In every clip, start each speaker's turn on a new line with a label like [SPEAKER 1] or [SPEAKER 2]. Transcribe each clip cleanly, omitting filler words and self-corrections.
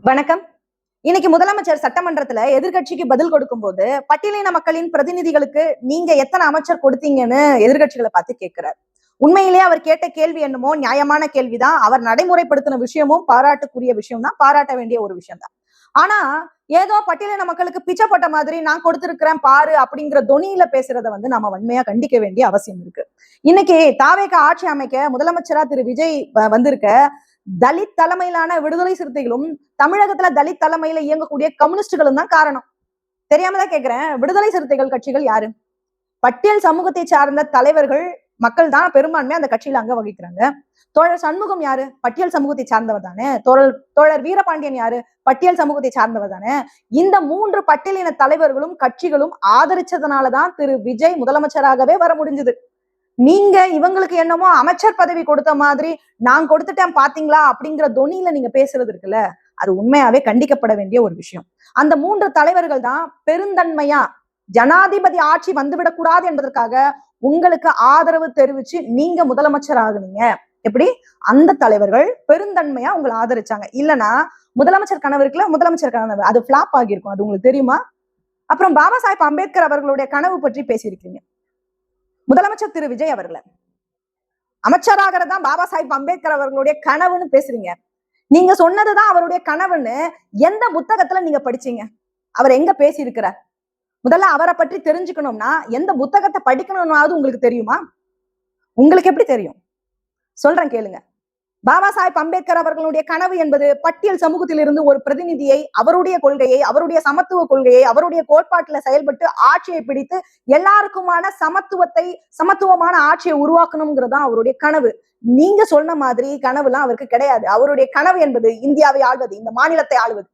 [SPEAKER 1] வணக்கம். இன்னைக்கு முதலமைச்சர் சட்டமன்றத்துல எதிர்கட்சிக்கு பதில் கொடுக்கும் போது பட்டியலின மக்களின் பிரதிநிதிகளுக்கு நீங்க எத்தனை அமைச்சர் கொடுத்தீங்கன்னு எதிர்கட்சிகளை பார்த்து கேட்கிறார். உண்மையிலேயே அவர் கேட்ட கேள்வி என்னமோ நியாயமான கேள்விதான். அவர் நடைமுறைப்படுத்தின விஷயமும் பாராட்டுக்குரிய விஷயம் தான், பாராட்ட வேண்டிய ஒரு விஷயம் தான். ஆனா ஏதோ பட்டியலின மக்களுக்கு பிச்சை போட்ட மாதிரி நான் கொடுத்திருக்கிறேன் பாரு அப்படிங்கிற தொனியில பேசுறத நம்ம வன்மையா கண்டிக்க வேண்டிய அவசியம் இருக்கு. இன்னைக்கு தாவேக ஆட்சி அமைக்க முதலமைச்சரா திரு விஜய் வந்திருக்க. தலித் தலைமையிலான விடுதலை சிறுத்தைகளும் தமிழகத்துல தலித் தலைமையில இயங்கக்கூடிய கம்யூனிஸ்டுகளும் தான் காரணம். தெரியாமதான் கேட்கிறேன், விடுதலை சிறுத்தைகள் கட்சிகள் யாரு? பட்டியல் சமூகத்தை சார்ந்த தலைவர்கள் மக்கள் தான் பெரும்பான்மையா அந்த கட்சியில அங்க வகிக்கிறாங்க. தோழர் சண்முகம் யாரு? பட்டியல் சமூகத்தை சார்ந்தவர் தானே. தோழர் வீரபாண்டியன் யாரு? பட்டியல் சமூகத்தை சார்ந்தவர் தானே. இந்த 3 பட்டியலின தலைவர்களும் கட்சிகளும் ஆதரிச்சதுனாலதான் திரு விஜய் முதலமைச்சராகவே வர முடிஞ்சது. நீங்க இவங்களுக்கு என்னமோ அமைச்சர் பதவி கொடுத்த மாதிரி நான் கொடுத்துட்டேன் பாத்தீங்களா அப்படிங்கிற தொனியில நீங்க பேசுறது இருக்குல்ல, அது உண்மையாவே கண்டிக்கப்பட வேண்டிய ஒரு விஷயம். அந்த 3 தலைவர்கள் தான் பெருந்தன்மையா ஜனாதிபதி ஆட்சி வந்துவிடக் கூடாது என்பதற்காக உங்களுக்கு ஆதரவு தெரிவிச்சு நீங்க முதலமைச்சர் ஆகுனீங்க. எப்படி அந்த தலைவர்கள் பெருந்தன்மையா உங்களை ஆதரிச்சாங்க. இல்லைன்னா முதலமைச்சர் கனவு இருக்குல்ல, முதலமைச்சர் கனவு அது பிளாப் ஆகியிருக்கும். அது உங்களுக்கு தெரியுமா? அப்புறம் பாபா சாஹேப் அம்பேத்கர் அவர்களுடைய கனவு பற்றி பேசியிருக்கீங்க. முதலமைச்சர் திரு விஜய் அவர்களை அமைச்சராகிறதா பாபா சாஹேப் அம்பேத்கர் அவர்களுடைய கனவுன்னு பேசுறீங்க. நீங்க சொன்னதுதான் அவருடைய கனவுன்னு எந்த புத்தகத்துல நீங்க படிச்சீங்க? அவர் எங்க பேசி இருக்கிறார்? முதல்ல அவரை பற்றி தெரிஞ்சுக்கணும்னா எந்த புத்தகத்தை படிக்கணும்னாவது உங்களுக்கு தெரியுமா? உங்களுக்கு எப்படி தெரியும்? சொல்றேன் கேளுங்க. பாபா சாஹேப் அம்பேத்கர் அவர்களுடைய கனவு என்பது பட்டியல் சமூகத்திலிருந்து ஒரு பிரதிநிதியை, அவருடைய கொள்கையை, அவருடைய சமத்துவ கொள்கையை, அவருடைய கோட்பாட்டுல செயல்பட்டு ஆட்சியை பிடித்து எல்லாருக்குமான சமத்துவமான ஆட்சியை உருவாக்கணுங்கிறதா அவருடைய கனவு. நீங்க சொன்ன மாதிரி கனவுலாம் அவருக்கு கிடையாது. அவருடைய கனவு என்பது இந்தியாவை ஆள்வது, இந்த மாநிலத்தை ஆளுவது.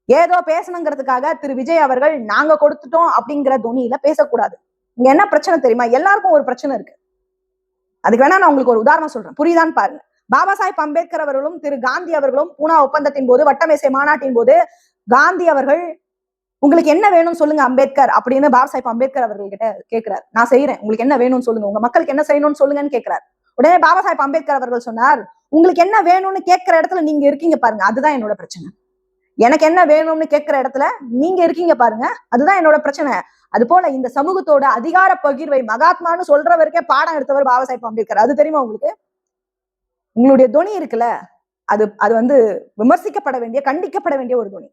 [SPEAKER 1] ஏதோ பேசணுங்கிறதுக்காக திரு விஜய் அவர்கள் நாங்க கொடுத்துட்டோம் அப்படிங்கிற துணியில பேசக்கூடாது. இங்க என்ன பிரச்சனை தெரியுமா? எல்லாருக்கும் ஒரு பிரச்சனை இருக்கு. அதுக்கு வேணா நான் உங்களுக்கு ஒரு உதாரணம் சொல்றேன், புரியுதான்னு பாருங்க. பாபா சாஹேப் அம்பேத்கர் அவர்களும் திரு காந்தி அவர்களும் பூனா ஒப்பந்தத்தின் போது, வட்டமேசை மாநாட்டின் போது காந்தி அவர்கள் உங்களுக்கு என்ன வேணும்னு சொல்லுங்க அம்பேத்கர் அப்படின்னு பாபா சாஹேப் அம்பேத்கர் அவர்கள் கிட்ட கேட்கிறார். நான் செய்யறேன், உங்களுக்கு என்ன வேணும்னு சொல்லுங்க, உங்க மக்களுக்கு என்ன செய்யணும்னு சொல்லுங்கன்னு கேட்கிறார். உடனே பாபா சாஹேப் அம்பேத்கர் அவர்கள் சொன்னார், உங்களுக்கு என்ன வேணும்னு கேட்கிற இடத்துல நீங்க இருக்கீங்க பாருங்க, அதுதான் என்னோட பிரச்சனை. எனக்கு என்ன வேணும்னு கேட்கிற இடத்துல நீங்க இருக்கீங்க பாருங்க, அதுதான் என்னோட பிரச்சனை. அது போல இந்த சமூகத்தோட அதிகார பகிர்வை மகாத்மான்னு சொல்றவருக்கே பாடம் எடுத்தவர் பாபா சாஹேப் அம்பேத்கர். அது தெரியுமா உங்களுக்கு? உங்களுடைய துணி இருக்குல்ல, அது அது விமர்சிக்கப்பட வேண்டிய, கண்டிக்கப்பட வேண்டிய ஒரு துணி.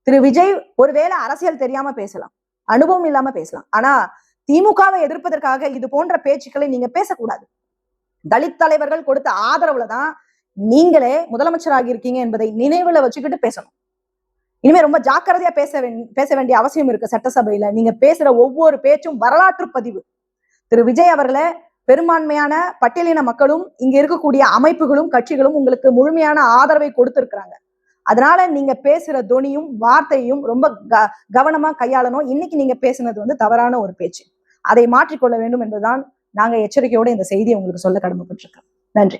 [SPEAKER 1] திரு விஜய் ஒருவேளை அரசியல் தெரியாம பேசலாம், அனுபவம் இல்லாம பேசலாம். ஆனா திமுகவை எதிர்ப்பதற்காக இது போன்ற பேச்சுக்களை நீங்க பேசக்கூடாது. தலித் தலைவர்கள் கொடுத்த ஆதரவுலதான் நீங்களே முதலமைச்சராகி இருக்கீங்க என்பதை நினைவுல வச்சுக்கிட்டு பேசணும். இனிமே ரொம்ப ஜாக்கிரதையா பேச வேண்டிய அவசியம் இருக்கு. சட்டசபையில நீங்க பேசுற ஒவ்வொரு பேச்சும் வரலாற்று பதிவு. திரு விஜய் அவர்களே, பெரும்பான்மையான பட்டியலின மக்களும் இங்க இருக்கக்கூடிய அமைப்புகளும் கட்சிகளும் உங்களுக்கு முழுமையான ஆதரவை கொடுத்திருக்கிறாங்க. அதனால நீங்க பேசுற தொனியும் வார்த்தையும் ரொம்ப கவனமா கையாளணும். இன்னைக்கு நீங்க பேசுனது தவறான ஒரு பேச்சு. அதை மாற்றிக்கொள்ள வேண்டும் என்பதுதான் நாங்க எச்சரிக்கையோட இந்த செய்தியை உங்களுக்கு சொல்ல கடமைப்பட்டிருக்கோம். நன்றி.